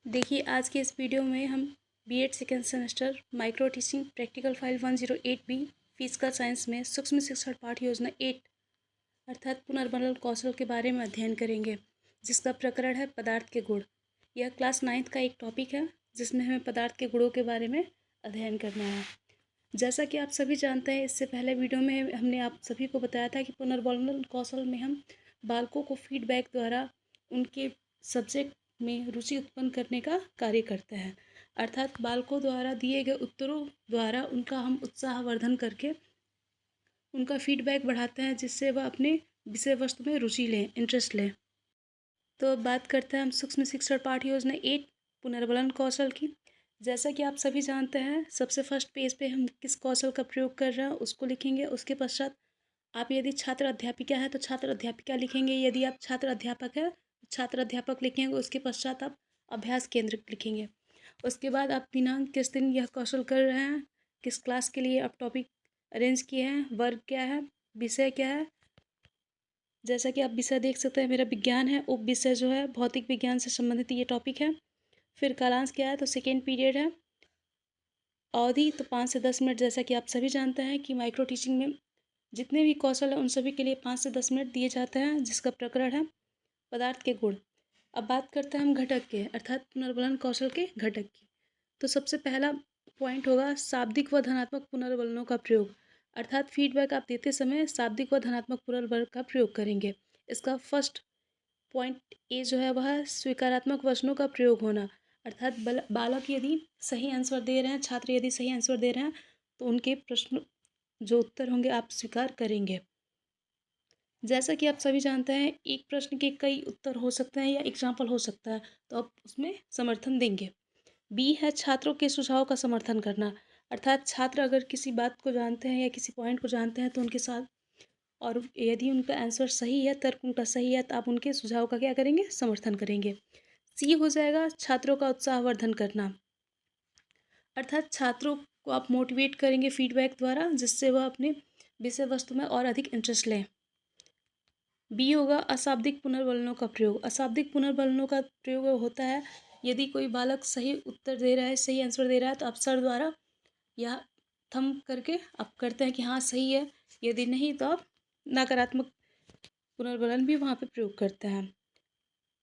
देखिए आज के इस वीडियो में हम BEd second semester micro teaching practical file 108B physical science में सूक्ष्म शिक्षण पाठ योजना 8 अर्थात पुनर्बल कौशल के बारे में अध्ययन करेंगे, जिसका प्रकरण है पदार्थ के गुण। यह क्लास 9th का एक टॉपिक है जिसमें हमें पदार्थ के गुणों के बारे में अध्ययन करना है। जैसा कि आप सभी जानते हैं, इससे पहले वीडियो में हमने आप सभी को बताया था कि पुनर्बल कौशल में हम बालकों को फीडबैक द्वारा उनके सब्जेक्ट में रुचि उत्पन्न करने का कार्य करते हैं, अर्थात बालकों द्वारा दिए गए उत्तरों द्वारा उनका हम उत्साहवर्धन करके उनका फीडबैक बढ़ाते हैं, जिससे वह अपने विषय वस्तु में रुचि लें, इंटरेस्ट लें। तो अब बात करते हैं हम सूक्ष्म शिक्षण पाठ योजना 8 पुनर्बलन कौशल की। जैसा कि आप सभी जानते हैं, सबसे फर्स्ट पेज पे हम किस कौशल का प्रयोग कर रहे हैं उसको लिखेंगे। उसके पश्चात आप यदि छात्र अध्यापिका है तो छात्र अध्यापिका लिखेंगे, यदि आप छात्र अध्यापक है तो छात्र अध्यापक लिखेंगे। उसके पश्चात आप अभ्यास केंद्र लिखेंगे। उसके बाद आप दिनांक किस दिन यह कौशल कर रहे हैं, किस क्लास के लिए आप टॉपिक अरेंज किए हैं, वर्ग क्या है, विषय क्या है। जैसा कि आप विषय देख सकते हैं, मेरा विज्ञान है, उप विषय जो है भौतिक विज्ञान से संबंधित ये टॉपिक है। फिर कालांश क्या है तो सेकेंड पीरियड है। अवधि तो 5 से 10 मिनट। जैसा कि आप सभी जानते हैं कि माइक्रो टीचिंग में जितने भी कौशल हैं उन सभी के लिए 5 से 10 मिनट दिए जाते हैं, जिसका प्रकरण है पदार्थ के गुण। अब बात करते हैं हम घटक के, अर्थात पुनर्बलन कौशल के घटक की। तो सबसे पहला पॉइंट होगा शाब्दिक व धनात्मक पुनर्बलनों का प्रयोग, अर्थात फीडबैक आप देते समय शाब्दिक व धनात्मक पुनर्बल का प्रयोग करेंगे। इसका फर्स्ट पॉइंट ए जो है वह स्वीकारात्मक वचनों का प्रयोग होना, अर्थात बालक यदि सही आंसर दे रहे हैं, छात्र यदि सही आंसर दे रहे हैं तो उनके प्रश्न जो उत्तर होंगे आप स्वीकार करेंगे। जैसा कि आप सभी जानते हैं, एक प्रश्न के कई उत्तर हो सकते हैं या एग्जाम्पल हो सकता है, तो आप उसमें समर्थन देंगे। बी है छात्रों के सुझाव का समर्थन करना, अर्थात छात्र अगर किसी बात को जानते हैं या किसी पॉइंट को जानते हैं तो उनके साथ, और यदि उनका आंसर सही है, तर्क उनका सही है, तो आप उनके सुझाव का क्या करेंगे, समर्थन करेंगे। सी हो जाएगा छात्रों का उत्साहवर्धन करना, अर्थात छात्रों को आप मोटिवेट करेंगे फीडबैक द्वारा, जिससे वह अपने विषय वस्तु में और अधिक इंटरेस्ट लें। बी होगा अशाब्दिक पुनर्बलनों का प्रयोग। अशाब्दिक पुनर्बलनों का प्रयोग होता है यदि कोई बालक सही उत्तर दे रहा है, सही आंसर दे रहा है, तो आप सर द्वारा या थंब करके आप करते हैं कि हाँ सही है, यदि नहीं तो आप नकारात्मक पुनर्बलन भी वहाँ पे प्रयोग करते हैं।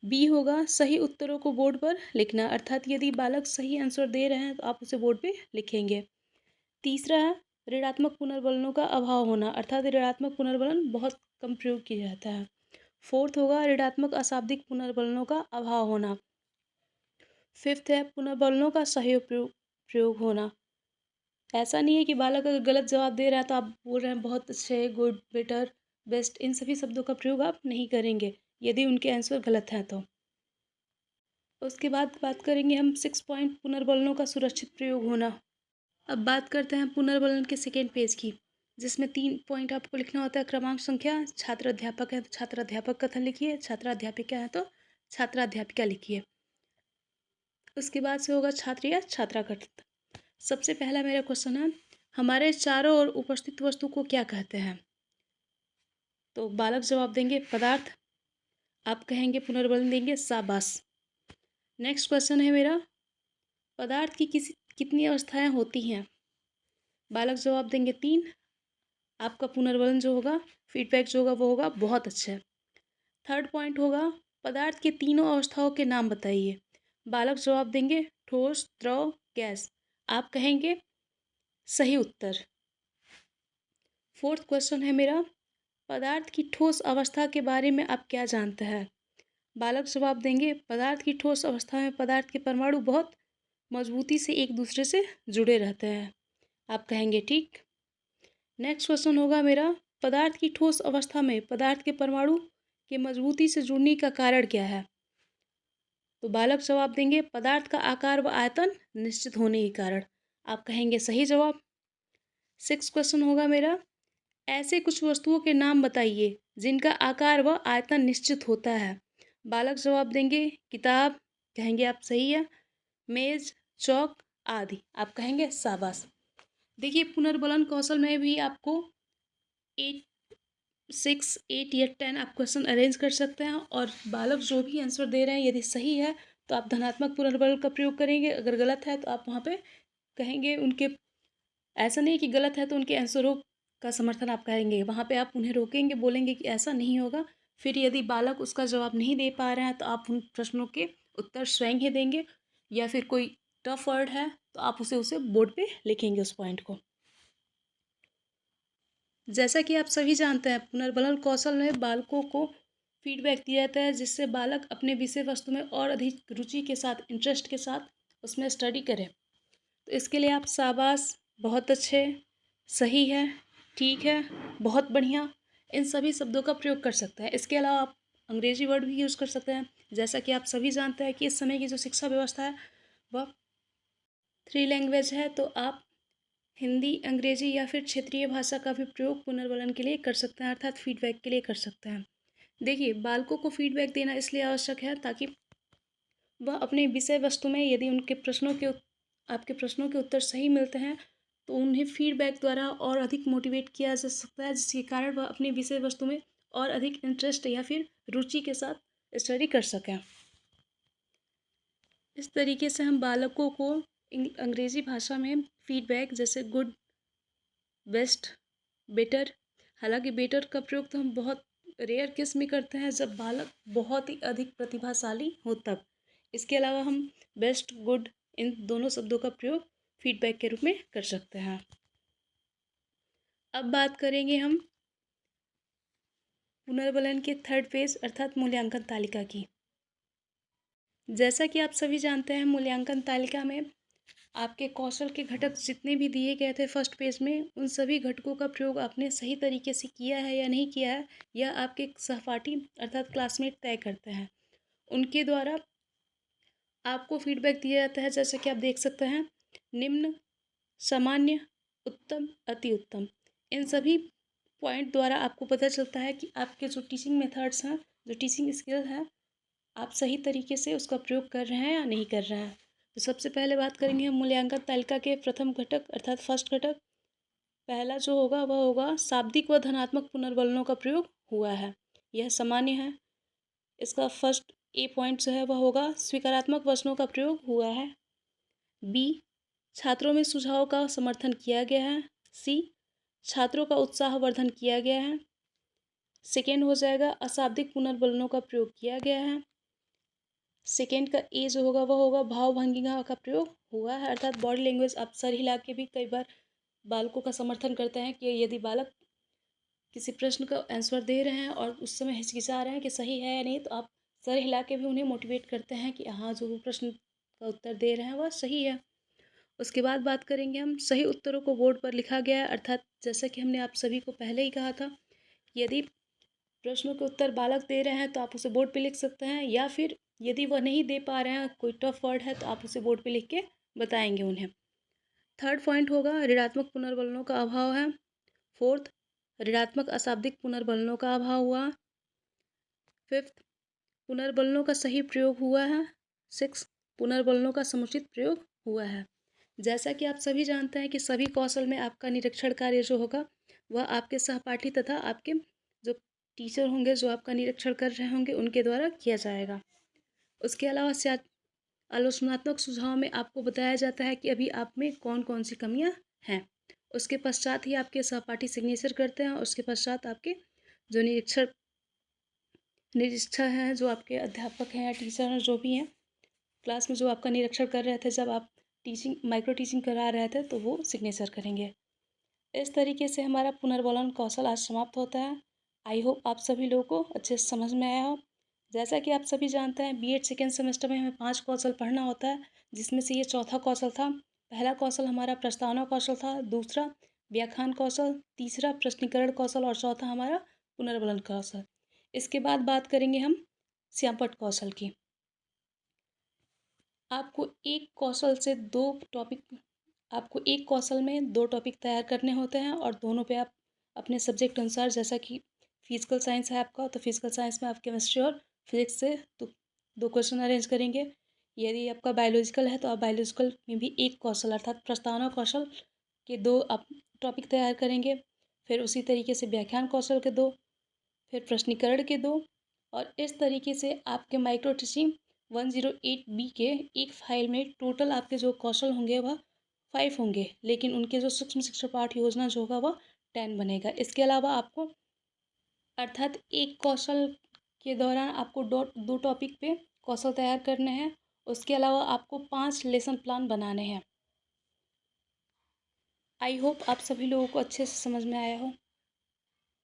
बी होगा सही उत्तरों को बोर्ड पर लिखना, अर्थात यदि बालक सही आंसर दे रहे हैं तो आप उसे बोर्ड पे लिखेंगे। तीसरा है ऋणात्मक पुनर्बलनों का अभाव होना, अर्थात ऋणात्मक पुनर्बलन बहुत कम प्रयोग किया जाता है। फोर्थ होगा ऋणात्मक अशाब्दिक पुनर्बलनों का अभाव होना। फिफ्थ है पुनर्बलनों का सही प्रयोग होना। ऐसा नहीं है कि बालक अगर गलत जवाब दे रहा है तो आप बोल रहे हैं बहुत अच्छे, गुड, बेटर, बेस्ट, इन सभी शब्दों का प्रयोग आप नहीं करेंगे यदि उनके आंसर गलत हैं तो। उसके बाद बात करेंगे हम 6 पॉइंट पुनर्बलनों का सुरक्षित प्रयोग होना। अब बात करते हैं पुनर्बलन के सेकेंड पेज की, जिसमें 3 पॉइंट आपको लिखना होता है। क्रमांक संख्या, छात्र अध्यापक है तो छात्र अध्यापक कथन लिखिए, छात्र अध्यापिका है तो छात्र अध्यापिका लिखिए। उसके बाद से होगा छात्र या छात्रा कथन। सबसे पहला मेरा क्वेश्चन है, हमारे चारों ओर उपस्थित वस्तु को क्या कहते हैं। तो बालक जवाब देंगे पदार्थ, आप कहेंगे पुनर्बलन देंगे शाबाश। नेक्स्ट क्वेश्चन है मेरा, पदार्थ की कितनी अवस्थाएं होती हैं। बालक जवाब देंगे 3, आपका पुनर्बलन जो होगा, फीडबैक जो होगा वो होगा बहुत अच्छा है। थर्ड पॉइंट होगा पदार्थ की तीनों अवस्थाओं के नाम बताइए। बालक जवाब देंगे ठोस, द्रव, गैस, आप कहेंगे सही उत्तर। फोर्थ क्वेश्चन है मेरा, पदार्थ की ठोस अवस्था के बारे में आप क्या जानते हैं। बालक जवाब देंगे पदार्थ की ठोस अवस्था में पदार्थ के परमाणु बहुत मजबूती से एक दूसरे से जुड़े रहते हैं, आप कहेंगे ठीक। नेक्स्ट क्वेश्चन होगा मेरा, पदार्थ की ठोस अवस्था में पदार्थ के परमाणु के मजबूती से जुड़ने का कारण क्या है। तो बालक जवाब देंगे पदार्थ का आकार व आयतन निश्चित होने के कारण, आप कहेंगे सही जवाब। 6 क्वेश्चन होगा मेरा, ऐसे कुछ वस्तुओं के नाम बताइए जिनका आकार व आयतन निश्चित होता है। बालक जवाब देंगे किताब, कहेंगे आप सही है, मेज, चौक आदि, आप कहेंगे शाबाश। देखिए पुनर्बलन कौशल में भी आपको 8, 6, 8 या 10 आप क्वेश्चन अरेंज कर सकते हैं, और बालक जो भी आंसर दे रहे हैं यदि सही है तो आप धनात्मक पुनर्बल का प्रयोग करेंगे, अगर गलत है तो आप वहाँ पे कहेंगे उनके, ऐसा नहीं कि गलत है तो उनके आंसरों का समर्थन आप करेंगे, वहाँ पे आप उन्हें रोकेंगे, बोलेंगे कि ऐसा नहीं होगा। फिर यदि बालक उसका जवाब नहीं दे पा रहे हैं तो आप उन प्रश्नों के उत्तर स्वयं ही देंगे, या फिर कोई टफ वर्ड है तो आप उसे उसे बोर्ड पे लिखेंगे उस पॉइंट को। जैसा कि आप सभी जानते हैं, पुनर्बलन कौशल में बालकों को फीडबैक दिया जाता है जिससे बालक अपने विषय वस्तु में और अधिक रुचि के साथ, इंटरेस्ट के साथ उसमें स्टडी करे। तो इसके लिए आप शाबाश, बहुत अच्छे, सही है, ठीक है, बहुत बढ़िया, इन सभी शब्दों का प्रयोग कर सकते हैं। इसके अलावा आप अंग्रेजी वर्ड भी यूज़ कर सकते हैं। जैसा कि आप सभी जानते हैं कि इस समय की जो शिक्षा व्यवस्था है वह 3 लैंग्वेज है, तो आप हिंदी, अंग्रेजी या फिर क्षेत्रीय भाषा का भी प्रयोग पुनर्बलन के लिए कर सकते हैं, अर्थात फीडबैक के लिए कर सकते हैं। देखिए, बालकों को फीडबैक देना इसलिए आवश्यक है ताकि वह अपने विषय वस्तु में, यदि उनके प्रश्नों के आपके प्रश्नों के उत्तर सही मिलते हैं तो उन्हें फीडबैक द्वारा और अधिक मोटिवेट किया जा सकता है, जिसके कारण वह अपने विषय वस्तु में और अधिक इंटरेस्ट या फिर रुचि के साथ स्टडी कर सकें। इस तरीके से हम बालकों को अंग्रेज़ी भाषा में फीडबैक जैसे गुड, बेस्ट, बेटर, हालांकि बेटर का प्रयोग तो हम बहुत रेयर केस में करते हैं जब बालक बहुत ही अधिक प्रतिभाशाली हो तब। इसके अलावा हम बेस्ट, गुड, इन दोनों शब्दों का प्रयोग फीडबैक के रूप में कर सकते हैं। अब बात करेंगे हम पुनर्बलन के थर्ड फेज अर्थात मूल्यांकन तालिका की। जैसा कि आप सभी जानते हैं, मूल्यांकन तालिका में आपके कौशल के घटक जितने भी दिए गए थे फर्स्ट पेज में, उन सभी घटकों का प्रयोग आपने सही तरीके से किया है या नहीं किया है, यह आपके सहपाठी अर्थात क्लासमेट तय करते हैं। उनके द्वारा आपको फीडबैक दिया जाता है, जैसे कि आप देख सकते हैं, निम्न, सामान्य, उत्तम, अति उत्तम। इन सभी पॉइंट द्वारा आपको पता चलता है कि आपके जो टीचिंग मेथड्स हैं, जो टीचिंग स्किल है, आप सही तरीके से उसका प्रयोग कर रहे हैं या नहीं कर रहे हैं। तो सबसे पहले बात करेंगे हम मूल्यांकन तालिका के प्रथम घटक अर्थात फर्स्ट घटक। पहला जो होगा वह होगा शाब्दिक व धनात्मक पुनर्बलनों का प्रयोग हुआ है, यह सामान्य है। इसका फर्स्ट ए पॉइंट जो है वह होगा स्वीकारात्मक वचनों का प्रयोग हुआ है। बी, छात्रों में सुझाव का समर्थन किया गया है। सी, छात्रों का उत्साहवर्धन किया गया है। सेकेंड हो जाएगा अशाब्दिक पुनर्बलनों का प्रयोग किया गया है। सेकेंड का ए जो होगा वह होगा भाव भंगिमा का प्रयोग हुआ है, अर्थात बॉडी लैंग्वेज। आप सर हिला के भी कई बार बालकों का समर्थन करते हैं कि यदि बालक किसी प्रश्न का आंसर दे रहे हैं और उस समय हिचकिचा रहे हैं कि सही है या नहीं, तो आप सर हिला के भी उन्हें मोटिवेट करते हैं कि हाँ, जो वो प्रश्न का उत्तर दे रहे हैं वह सही है। उसके बाद बात करेंगे हम सही उत्तरों को बोर्ड पर लिखा गया है, अर्थात जैसा कि हमने आप सभी को पहले ही कहा था, यदि प्रश्नों के उत्तर बालक दे रहे हैं तो आप उसे बोर्ड पे लिख सकते हैं, या फिर यदि वह नहीं दे पा रहे हैं, कोई टफ वर्ड है, तो आप उसे बोर्ड पे लिख के बताएंगे उन्हें। थर्ड पॉइंट होगा ऋणात्मक पुनर्बलनों का अभाव है। फोर्थ, ऋणात्मक अशाब्दिक पुनर्बलनों का अभाव हुआ। फिफ्थ, पुनर्बलनों का सही प्रयोग हुआ है। सिक्स, पुनर्बलनों का समुचित प्रयोग हुआ है। जैसा कि आप सभी जानते हैं कि सभी कौशल में आपका निरीक्षण कार्य जो होगा वह आपके सहपाठी तथा आपके जो टीचर होंगे, जो आपका निरीक्षण कर रहे होंगे, उनके द्वारा किया जाएगा। उसके अलावा आलोचनात्मक सुझाव में आपको बताया जाता है कि अभी आप में कौन कौन सी कमियां हैं। उसके पश्चात ही आपके सहपाठी सिग्नेचर करते हैं, और उसके पश्चात आपके जो निरीक्षक हैं, जो आपके अध्यापक हैं या टीचर हैं, जो भी हैं क्लास में, जो आपका निरीक्षण कर रहे थे जब आप माइक्रो टीचिंग करा रहे थे, तो वो सिग्नेचर करेंगे। इस तरीके से हमारा पुनर्बलन कौशल आज समाप्त होता है। आई होप आप सभी लोगों को अच्छे से समझ में आया हो। जैसा कि आप सभी जानते हैं, बीएड सेकेंड सेमेस्टर में हमें 5 कौशल पढ़ना होता है, जिसमें से ये चौथा कौशल था। पहला कौशल हमारा प्रस्तावना कौशल था, दूसरा व्याख्यान कौशल, तीसरा प्रश्नीकरण कौशल और चौथा हमारा पुनर्बलन कौशल। इसके बाद बात करेंगे हम श्यामपट्ट कौशल की। आपको एक कौशल से दो टॉपिक आपको एक कौशल में 2 टॉपिक तैयार करने होते हैं, और दोनों पे आप अपने सब्जेक्ट अनुसार, जैसा कि फिजिकल साइंस है आपका, तो फिजिकल साइंस में आप केमिस्ट्री और फिजिक्स से 2 क्वेश्चन अरेंज करेंगे। यदि आपका बायोलॉजिकल है तो आप बायोलॉजिकल में भी एक कौशल अर्थात प्रस्तावना कौशल के 2 आप टॉपिक तैयार करेंगे। फिर उसी तरीके से व्याख्यान कौशल के 2, फिर प्रश्नीकरण के 2, और इस तरीके से आपके माइक्रो टीचिंग 108B के एक फाइल में टोटल आपके जो कौशल होंगे वह 5 होंगे, लेकिन उनके जो सूक्ष्म शिक्षा पाठ योजना जो होगा वह 10 बनेगा। इसके अलावा आपको अर्थात एक कौशल के दौरान आपको दो टॉपिक पे कौशल तैयार करने हैं। उसके अलावा आपको 5 लेसन प्लान बनाने हैं। आई होप आप सभी लोगों को अच्छे से समझ में आया हो।